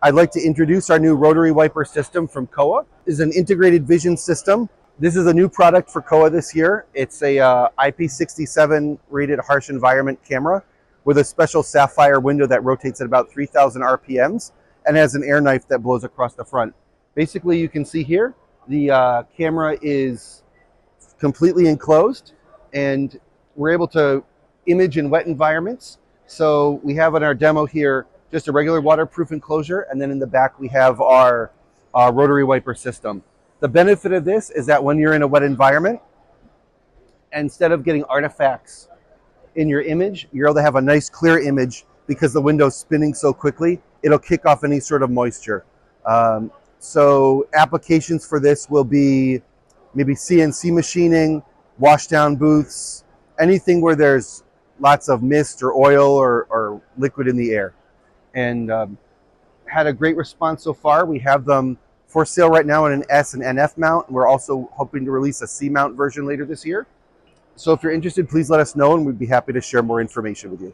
I'd like to introduce our new rotary wiper system from Kowa. This is an integrated vision system. This is a new product for Kowa this year. It's a IP67 rated harsh environment camera with a special sapphire window that rotates at about 3,000 RPMs and has an air knife that blows across the front. Basically, you can see here, the camera is completely enclosed and we're able to image in wet environments. So we have in our demo here just a regular waterproof enclosure, and then in the back we have our rotary wiper system. The benefit of this is that when you're in a wet environment, instead of getting artifacts in your image, you're able to have a nice clear image because the window's spinning so quickly, it'll kick off any sort of moisture. So applications for this will be maybe CNC machining, washdown booths, anything where there's lots of mist or oil or liquid in the air. And had a great response so far. We have them for sale right now in an S and NF mount. And we're also hoping to release a C mount version later this year. So if you're interested, please let us know and we'd be happy to share more information with you.